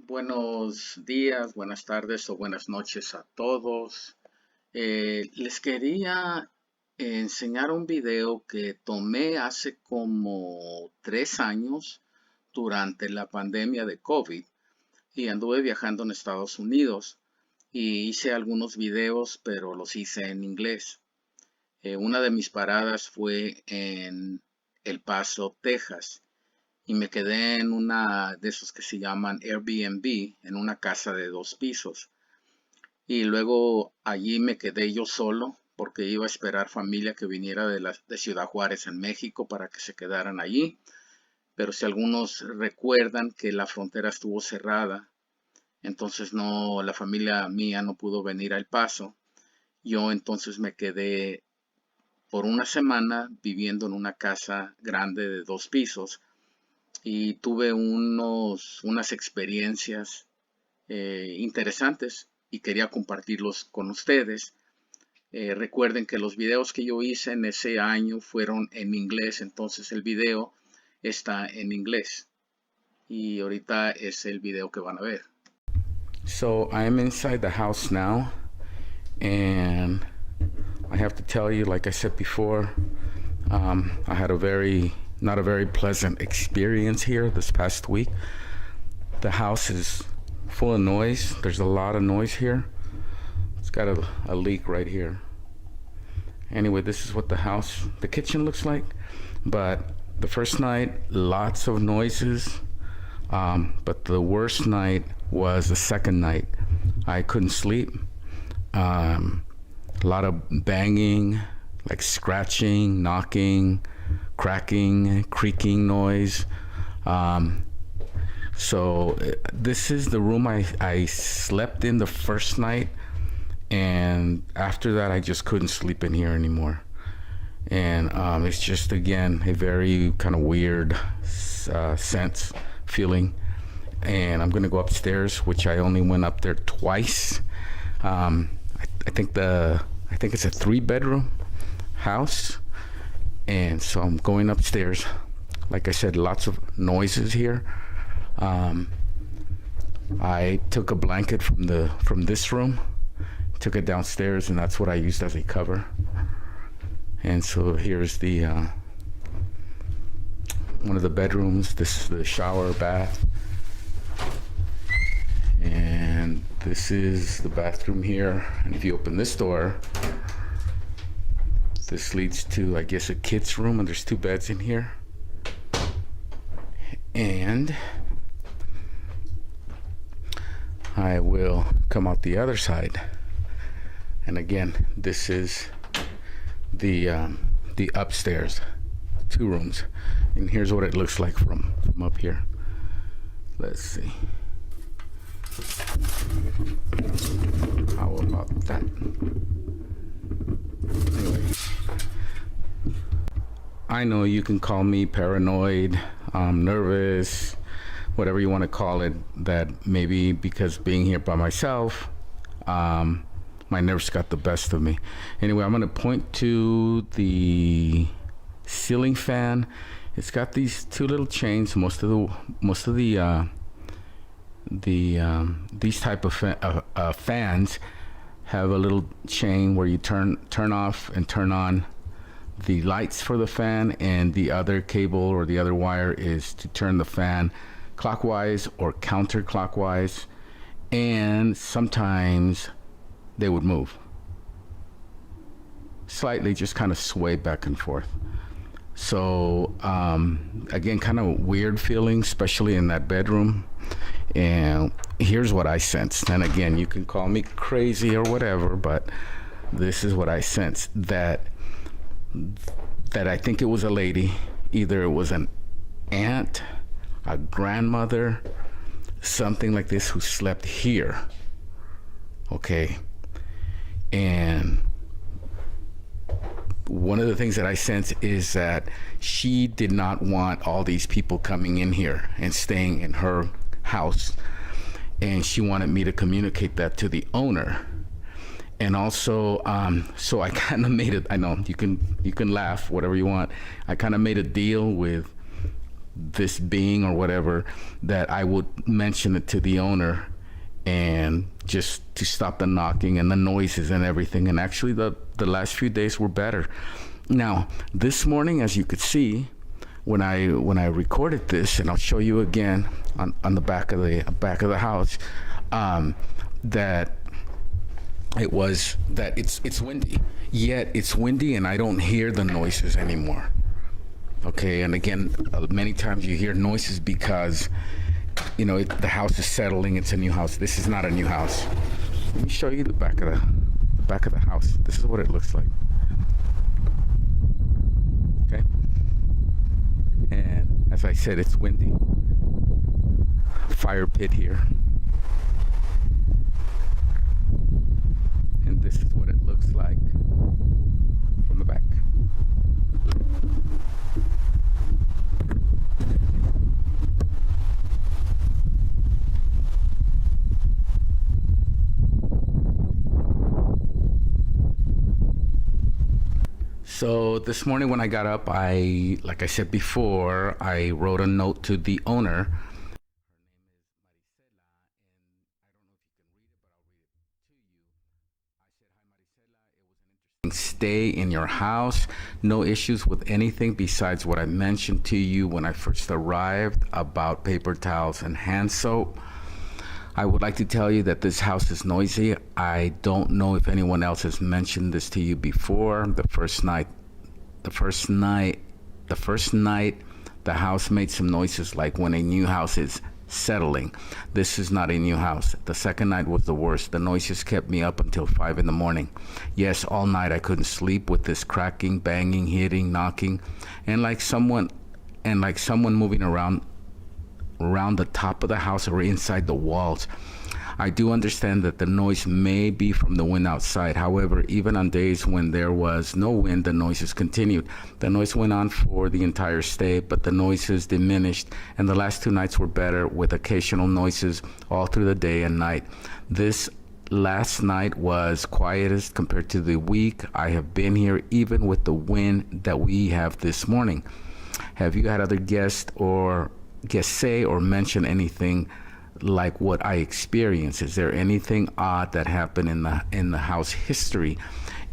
Buenos días, buenas tardes o buenas noches a todos. Les quería enseñar un video que tomé hace como 3 años durante la pandemia de COVID y anduve viajando en Estados Unidos y hice algunos videos, pero los hice en inglés. Una de mis paradas fue en El Paso, Texas, y me quedé en una de esos que se llaman Airbnb, en una casa de 2 pisos. Y luego allí me quedé yo solo porque iba a esperar familia que viniera de Ciudad Juárez en México para que se quedaran allí. Pero si algunos recuerdan que la frontera estuvo cerrada, entonces no, la familia mía no pudo venir al Paso. Yo entonces me quedé por una semana viviendo en una casa grande de 2 pisos y tuve unas experiencias interesantes y quería compartirlos con ustedes. Recuerden que los videos que yo hice en ese año fueron en inglés, entonces el video está en inglés y ahorita es el video que van a ver. So I'm inside the house now, and I have to tell you, like I said before, I had not a very pleasant experience here this past week. The house is full of noise. There's a lot of noise here. It's got a leak right here. Anyway, this is what the kitchen looks like. But the first night, lots of noises. But the worst night was the second night. I couldn't sleep. A lot of banging, like scratching, knocking, cracking, creaking noise. So this is the room I slept in the first night, and after that I just couldn't sleep in here anymore. And it's just, again, a very kind of weird feeling. And I'm gonna go upstairs, which I only went up there twice. I think it's a 3-bedroom house, and so I'm going upstairs. Like I said, lots of noises here. I took a blanket from this room, took it downstairs, and that's what I used as a cover. And so here's the one of the bedrooms. This is the shower, bath, and this is the bathroom here. And if you open this door, this leads to, I guess, a kid's room, and there's 2 beds in here. And I will come out the other side, and again, this is the upstairs, 2 rooms, and here's what it looks like from up here. Let's see. How about that? Anyway, I know you can call me paranoid, nervous, whatever you want to call it, that maybe because being here by myself, my nerves got the best of me. Anyway, I'm going to point to the ceiling fan. It's got these 2 little chains. Most of these type of fans have a little chain where you turn off and turn on the lights for the fan, and the other cable or the other wire is to turn the fan clockwise or counterclockwise, and sometimes they would move slightly, just kind of sway back and forth. So again, kind of weird feeling, especially in that bedroom. And here's what I sensed, and again, you can call me crazy or whatever, but this is what I sensed, that I think it was a lady. Either it was an aunt, a grandmother, something like this, who slept here. Okay. And one of the things that I sense is that she did not want all these people coming in here and staying in her house, and she wanted me to communicate that to the owner. And also, so I kind of made it, I know you can laugh whatever you want, I kind of made a deal with this being or whatever, that I would mention it to the owner and just to stop the knocking and the noises and everything. And actually the last few days were better. Now, this morning, as you could see, when I recorded this, and I'll show you again on the back of the house, that it's windy. Yet it's windy and I don't hear the noises anymore. Okay, and again, many times you hear noises because, you know, the house is settling. It's a new house. This is not a new house. Let me show you the back of the house. This is what it looks like. Okay, and as I said, it's windy. Fire pit here, and this is what it looks like from the back. So this morning when I got up, like I said before, I wrote a note to the owner. Stay in your house, no issues with anything besides what I mentioned to you when I first arrived about paper towels and hand soap. I would like to tell you that this house is noisy. I don't know if anyone else has mentioned this to you before. The first night, the house made some noises like when a new house is settling. This is not a new house. The second night was the worst. The noises kept me up until 5 in the morning. Yes, all night I couldn't sleep with this cracking, banging, hitting, knocking, and like someone moving around the top of the house or inside the walls. I do understand that the noise may be from the wind outside. However, even on days when there was no wind, the noises continued. The noise went on for the entire stay, but the noises diminished, and the last 2 nights were better with occasional noises all through the day and night. This last night was quietest compared to the week I have been here, even with the wind that we have this morning. Have you had other guests say or mention anything like what I experienced? Is there anything odd that happened in the house history?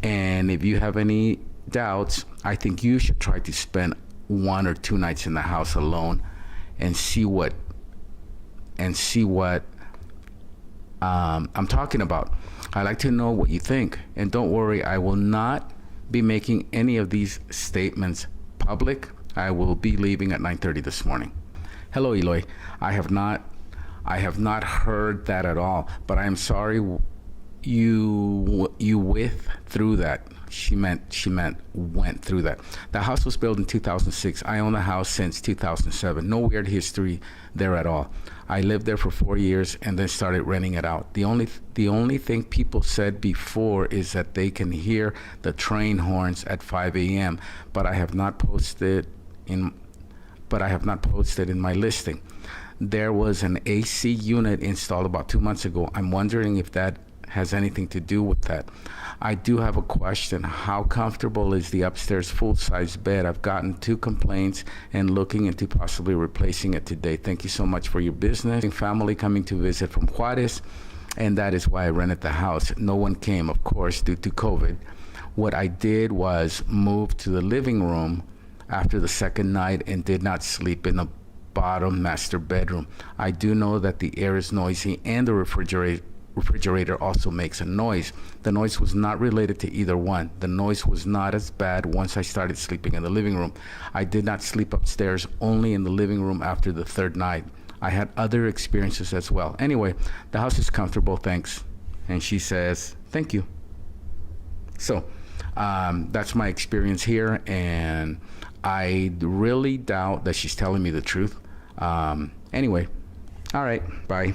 And if you have any doubts, I think you should try to spend 1 or 2 nights in the house alone and see what I'm talking about. I'd like to know what you think. And don't worry, I will not be making any of these statements public. I will be leaving at 9:30 this morning. Hello, Eloy. I have not heard that at all, but I am sorry you through that. She meant went through that. The house was built in 2006. I own the house since 2007. No weird history there at all. I lived there for 4 years and then started renting it out. The only thing people said before is that they can hear the train horns at 5 a.m., but I have not posted in my listing. There was an AC unit installed about 2 months ago. I'm wondering if that has anything to do with that. I do have a question. How comfortable is the upstairs full-size bed? I've gotten 2 complaints and looking into possibly replacing it today. Thank you so much for your business. Family coming to visit from Juarez, and that is why I rented the house. No one came, of course, due to COVID. What I did was move to the living room after the second night and did not sleep in the bottom master bedroom. I do know that the air is noisy and the refrigerator also makes a noise. The noise was not related to either one. The noise was not as bad once I started sleeping in the living room. I did not sleep upstairs, only in the living room after the third night. I had other experiences as well. Anyway, the house is comfortable, thanks. And she says, thank you. So that's my experience here, and I really doubt that she's telling me the truth. Anyway, all right, bye.